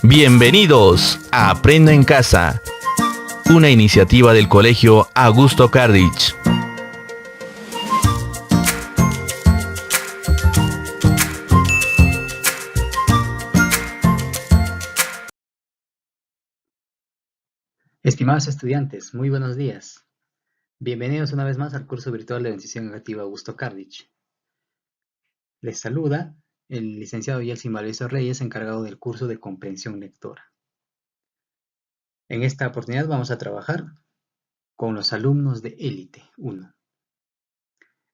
Bienvenidos a Aprendo en Casa, una iniciativa del Colegio Augusto Cardich. Estimados estudiantes, muy buenos días. Bienvenidos una vez más al curso virtual de Enunciación Negativa Augusto Cardich. Les saluda el licenciado Yeltsin Valdivieso Reyes, encargado del curso de Comprensión Lectora. En esta oportunidad vamos a trabajar con los alumnos de Élite 1.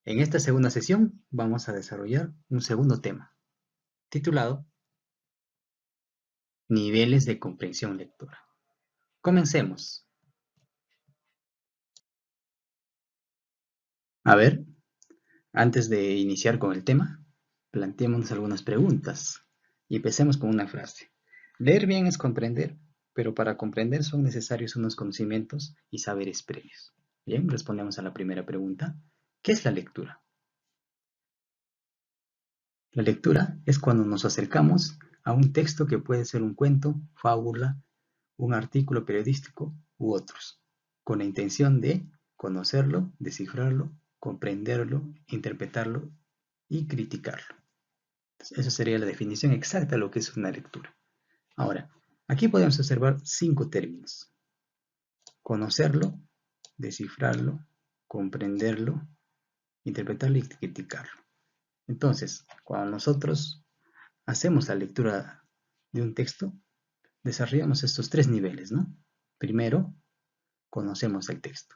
En esta segunda sesión vamos a desarrollar un segundo tema, titulado Niveles de Comprensión Lectora. Comencemos. A ver, antes de iniciar con el tema, planteémonos algunas preguntas y empecemos con una frase. Leer bien es comprender, pero para comprender son necesarios unos conocimientos y saberes previos. Bien, respondemos a la primera pregunta. ¿Qué es la lectura? La lectura es cuando nos acercamos a un texto que puede ser un cuento, fábula, un artículo periodístico u otros, con la intención de conocerlo, descifrarlo, comprenderlo, interpretarlo y criticarlo. Esa sería la definición exacta de lo que es una lectura. Ahora, aquí podemos observar 5 términos. Conocerlo, descifrarlo, comprenderlo, interpretarlo y criticarlo. Entonces, cuando nosotros hacemos la lectura de un texto, desarrollamos estos 3 niveles, ¿no? Primero, conocemos el texto.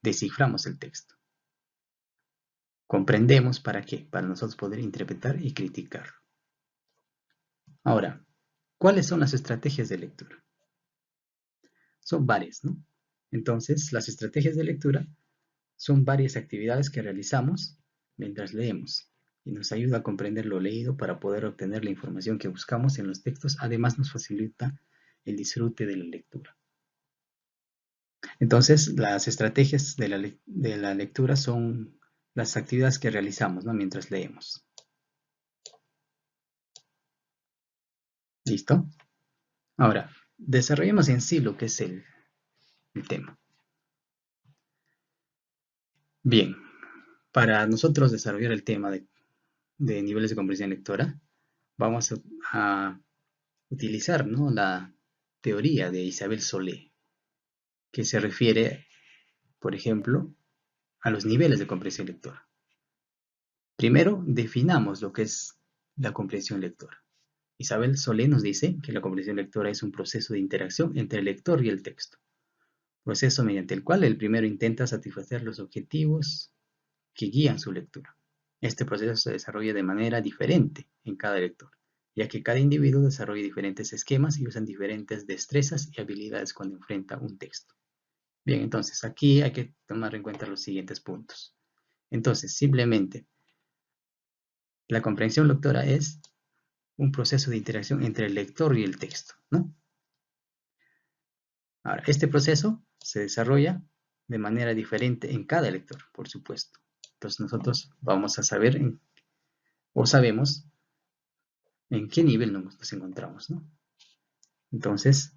Desciframos el texto. Comprendemos para qué, para nosotros poder interpretar y criticarlo. Ahora, ¿cuáles son las estrategias de lectura? Son varias, ¿no? Entonces, las estrategias de lectura son varias actividades que realizamos mientras leemos y nos ayuda a comprender lo leído para poder obtener la información que buscamos en los textos. Además, nos facilita el disfrute de la lectura. Entonces, las estrategias de la lectura son las actividades que realizamos, ¿no? Mientras leemos. ¿Listo? Ahora, desarrollemos en sí lo que es el tema. Bien, para nosotros desarrollar el tema de niveles de comprensión lectora, vamos a utilizar, ¿no?, la teoría de Isabel Solé, que se refiere, por ejemplo, a los niveles de comprensión lectora. Primero, definamos lo que es la comprensión lectora. Isabel Solé nos dice que la comprensión lectora es un proceso de interacción entre el lector y el texto, proceso mediante el cual el primero intenta satisfacer los objetivos que guían su lectura. Este proceso se desarrolla de manera diferente en cada lector, ya que cada individuo desarrolla diferentes esquemas y usan diferentes destrezas y habilidades cuando enfrenta un texto. Bien, entonces aquí hay que tomar en cuenta los siguientes puntos. Entonces, simplemente, la comprensión lectora es un proceso de interacción entre el lector y el texto, ¿no? Ahora, este proceso se desarrolla de manera diferente en cada lector, por supuesto. Entonces nosotros vamos a saber o sabemos en qué nivel nos encontramos, ¿no? Entonces,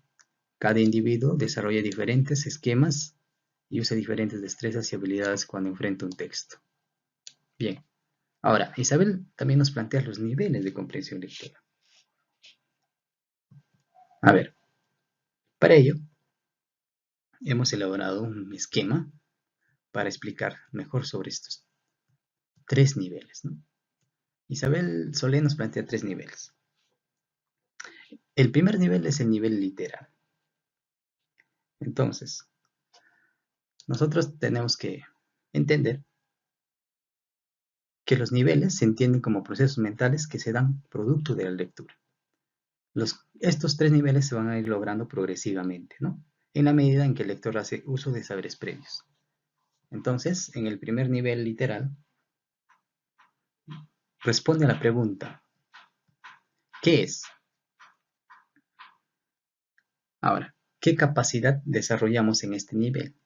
cada individuo desarrolla diferentes esquemas y usa diferentes destrezas y habilidades cuando enfrenta un texto. Bien, ahora, Isabel también nos plantea los niveles de comprensión lectora. A ver, para ello, hemos elaborado un esquema para explicar mejor sobre estos 3 niveles, ¿no? Isabel Solé nos plantea 3 niveles. El primer nivel es el nivel literal. Entonces, nosotros tenemos que entender que los niveles se entienden como procesos mentales que se dan producto de la lectura. Estos 3 niveles se van a ir logrando progresivamente, ¿no?, en la medida en que el lector hace uso de saberes previos. Entonces, en el primer nivel literal, responde a la pregunta, ¿qué es? Ahora, ¿qué capacidad desarrollamos en este nivel?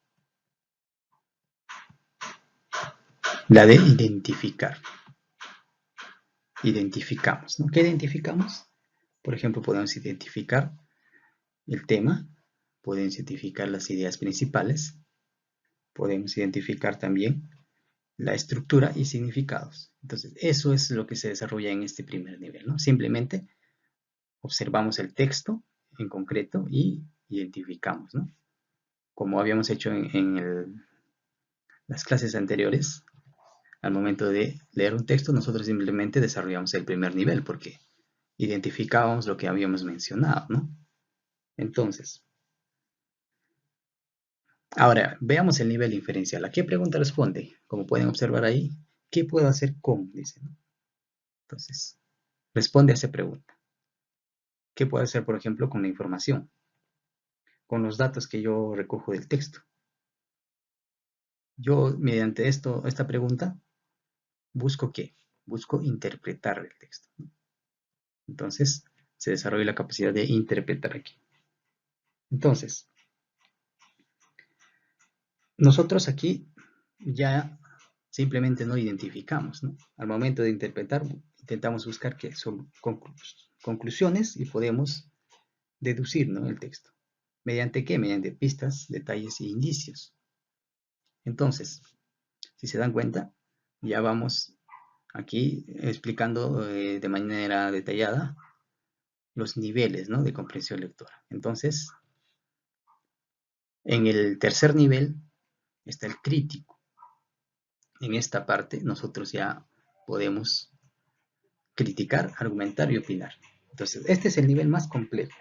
La de identificar. Identificamos, ¿no? ¿Qué identificamos? Por ejemplo, podemos identificar el tema, podemos identificar las ideas principales, podemos identificar también la estructura y significados. Entonces, eso es lo que se desarrolla en este primer nivel, ¿no? Simplemente observamos el texto en concreto y identificamos, ¿no? Como habíamos hecho en las clases anteriores, al momento de leer un texto, nosotros simplemente desarrollamos el primer nivel porque identificábamos lo que habíamos mencionado, ¿no? Entonces, ahora veamos el nivel inferencial. ¿A qué pregunta responde? Como pueden observar ahí, ¿qué puedo hacer con? Dice, ¿no? Entonces, responde a esa pregunta. ¿Qué puedo hacer, por ejemplo, con la información? Con los datos que yo recojo del texto. Yo, mediante esta pregunta, ¿busco qué? Busco interpretar el texto, ¿no? Entonces, se desarrolla la capacidad de interpretar aquí. Entonces, nosotros aquí ya simplemente no identificamos, ¿no? Al momento de interpretar, intentamos buscar qué son conclusiones y podemos deducir, ¿no?, el texto. ¿Mediante qué? Mediante pistas, detalles e indicios. Entonces, si se dan cuenta, ya vamos aquí explicando de manera detallada los niveles, ¿no?, de comprensión lectora. Entonces, en el tercer nivel está el crítico. En esta parte nosotros ya podemos criticar, argumentar y opinar. Entonces, este es el nivel más completo.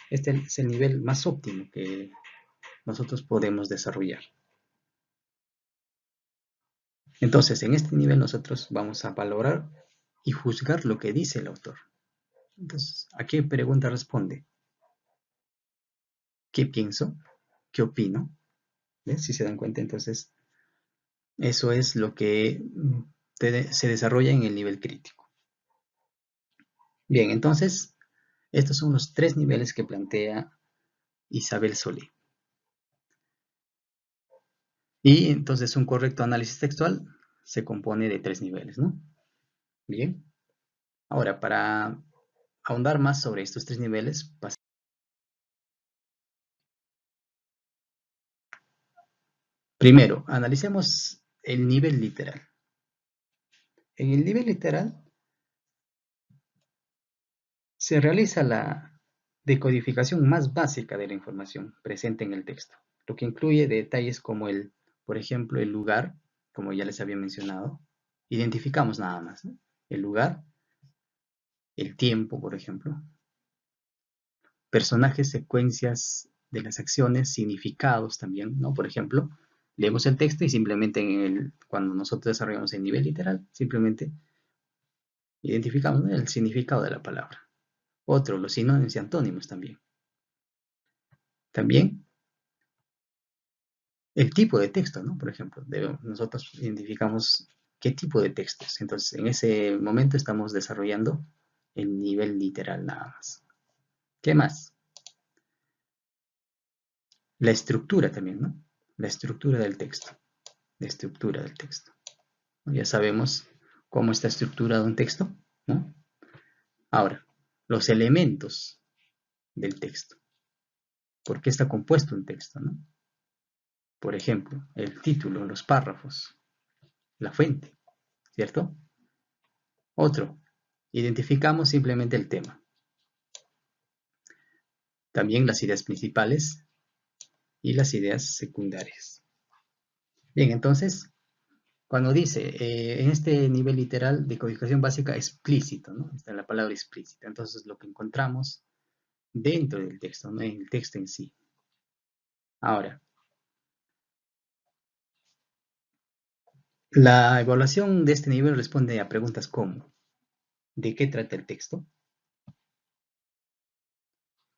Este es el nivel más óptimo que nosotros podemos desarrollar. Entonces, en este nivel nosotros vamos a valorar y juzgar lo que dice el autor. Entonces, ¿a qué pregunta responde? ¿Qué pienso? ¿Qué opino? ¿Ven? Si se dan cuenta, entonces, eso es lo que se desarrolla en el nivel crítico. Bien, entonces, estos son los tres niveles que plantea Isabel Solé. Y entonces un correcto análisis textual se compone de tres niveles, ¿no? Bien. Ahora, para ahondar más sobre estos tres niveles, primero, analicemos el nivel literal. En el nivel literal se realiza la decodificación más básica de la información presente en el texto, lo que incluye detalles como por ejemplo, el lugar, como ya les había mencionado. Identificamos nada más, ¿no? El lugar, el tiempo, por ejemplo, personajes, secuencias de las acciones, significados también, ¿no? Por ejemplo, leemos el texto y simplemente cuando nosotros desarrollamos el nivel literal, simplemente identificamos, ¿no?, el significado de la palabra. Otro, los sinónimos y antónimos también. También el tipo de texto, ¿no? Por ejemplo, nosotros identificamos qué tipo de texto es. Entonces, en ese momento estamos desarrollando el nivel literal nada más. ¿Qué más? La estructura también, ¿no? La estructura del texto. La estructura del texto. Ya sabemos cómo está estructurado un texto, ¿no? Ahora, los elementos del texto. ¿Por qué está compuesto un texto, no? Por ejemplo, el título, los párrafos, la fuente, ¿cierto? Otro, identificamos simplemente el tema. También las ideas principales y las ideas secundarias. Bien, entonces, cuando dice en este nivel literal de codificación básica explícito, ¿no? Está la palabra explícita. Entonces, lo que encontramos dentro del texto, no en el texto en sí. Ahora, la evaluación de este nivel responde a preguntas como: ¿de qué trata el texto?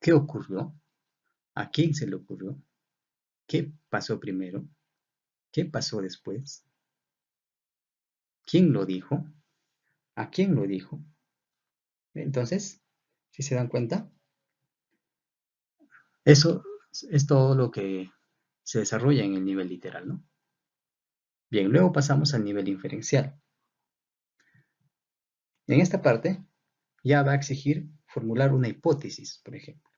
¿Qué ocurrió? ¿A quién se le ocurrió? ¿Qué pasó primero? ¿Qué pasó después? ¿Quién lo dijo? ¿A quién lo dijo? Entonces, si se dan cuenta, eso es todo lo que se desarrolla en el nivel literal, ¿no? Bien, luego pasamos al nivel inferencial. En esta parte ya va a exigir formular una hipótesis, por ejemplo.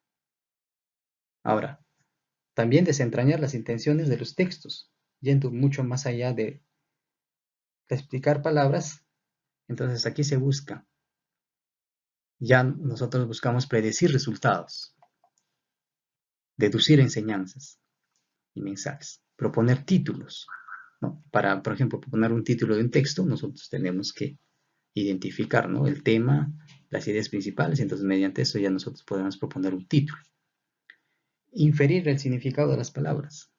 Ahora, también desentrañar las intenciones de los textos, yendo mucho más allá de explicar palabras. Entonces aquí se busca, ya nosotros buscamos predecir resultados, deducir enseñanzas y mensajes, proponer títulos, ¿no? Para, por ejemplo, proponer un título de un texto, nosotros tenemos que identificar, ¿no?, el tema, las ideas principales, entonces mediante eso ya nosotros podemos proponer un título. Inferir el significado de las palabras.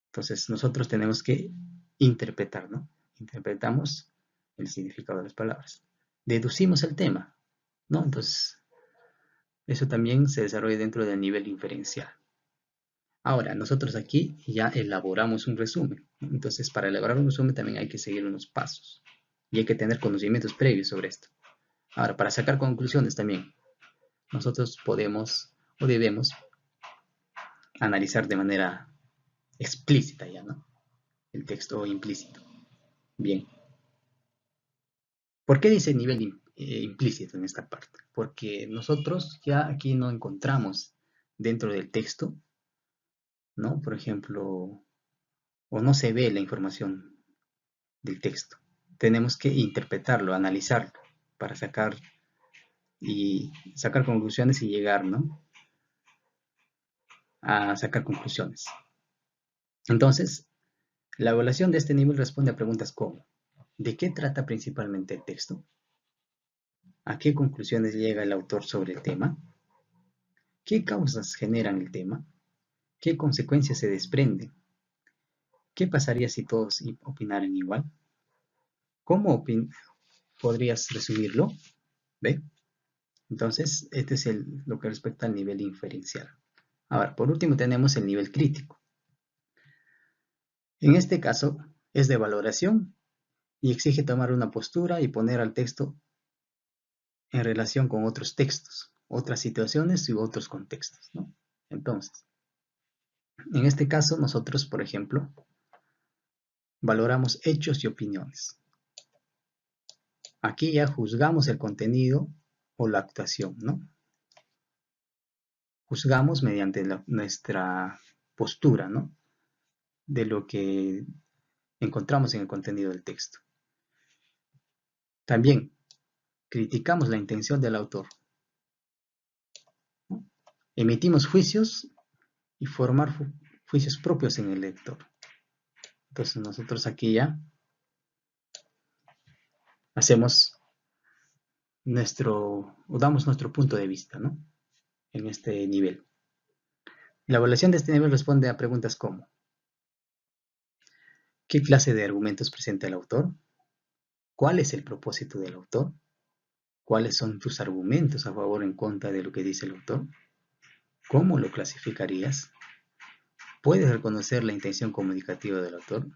Entonces nosotros tenemos que interpretar, ¿no? Interpretamos el significado de las palabras. Deducimos el tema, ¿no? Entonces eso también se desarrolla dentro del nivel inferencial. Ahora, nosotros aquí ya elaboramos un resumen. Entonces, para elaborar un resumen también hay que seguir unos pasos. Y hay que tener conocimientos previos sobre esto. Ahora, para sacar conclusiones también, nosotros podemos o debemos analizar de manera explícita ya, ¿no?, el texto implícito. Bien. ¿Por qué dice nivel implícito en esta parte? Porque nosotros ya aquí no encontramos dentro del texto, ¿no?, por ejemplo, o no se ve la información del texto. Tenemos que interpretarlo, analizarlo, para sacar conclusiones y llegar, ¿no?, a sacar conclusiones. Entonces, la evaluación de este nivel responde a preguntas como: ¿de qué trata principalmente el texto? ¿A qué conclusiones llega el autor sobre el tema? ¿Qué causas generan el tema? ¿Qué consecuencias se desprenden? ¿Qué pasaría si todos opinaran igual? ¿Cómo podrías resumirlo? ¿Ve? Entonces, este es lo que respecta al nivel inferencial. Ahora, por último tenemos el nivel crítico. En este caso, es de valoración y exige tomar una postura y poner al texto en relación con otros textos, otras situaciones y otros contextos, ¿no? Entonces, en este caso, nosotros, por ejemplo, valoramos hechos y opiniones. Aquí ya juzgamos el contenido o la actuación, ¿no? Juzgamos mediante nuestra postura, ¿no?, de lo que encontramos en el contenido del texto. También criticamos la intención del autor, ¿no? Emitimos juicios y formar juicios propios en el lector. Entonces nosotros aquí ya hacemos damos nuestro punto de vista, ¿no?, en este nivel. La evaluación de este nivel responde a preguntas como: ¿qué clase de argumentos presenta el autor? ¿Cuál es el propósito del autor? ¿Cuáles son tus argumentos a favor o en contra de lo que dice el autor? ¿Cómo lo clasificarías? ¿Puedes reconocer la intención comunicativa del autor?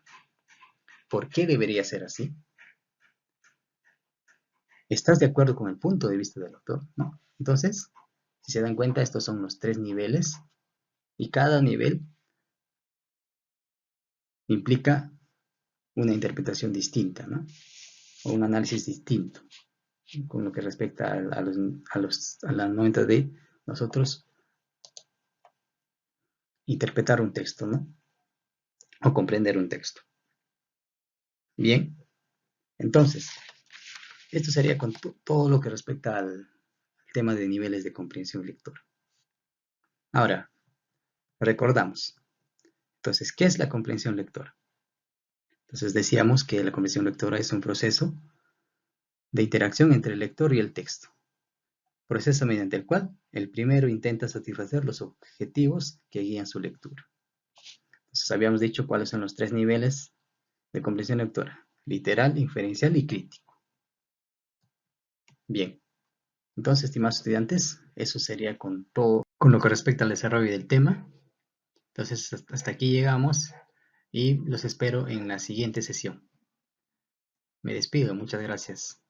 ¿Por qué debería ser así? ¿Estás de acuerdo con el punto de vista del autor? ¿No? Entonces, si se dan cuenta, estos son los 3 niveles y cada nivel implica una interpretación distinta, ¿no?, o un análisis distinto con lo que respecta a la momento de nosotros interpretar un texto, ¿no?, o comprender un texto. Bien, entonces, esto sería con todo lo que respecta al tema de niveles de comprensión lectora. Ahora, recordamos. Entonces, ¿qué es la comprensión lectora? Entonces decíamos que la comprensión lectora es un proceso de interacción entre el lector y el texto. Proceso mediante el cual el primero intenta satisfacer los objetivos que guían su lectura. Entonces habíamos dicho cuáles son los 3 niveles de comprensión lectora: literal, inferencial y crítico. Bien, entonces, estimados estudiantes, eso sería con todo con lo que respecta al desarrollo del tema. Entonces, hasta aquí llegamos y los espero en la siguiente sesión. Me despido, muchas gracias.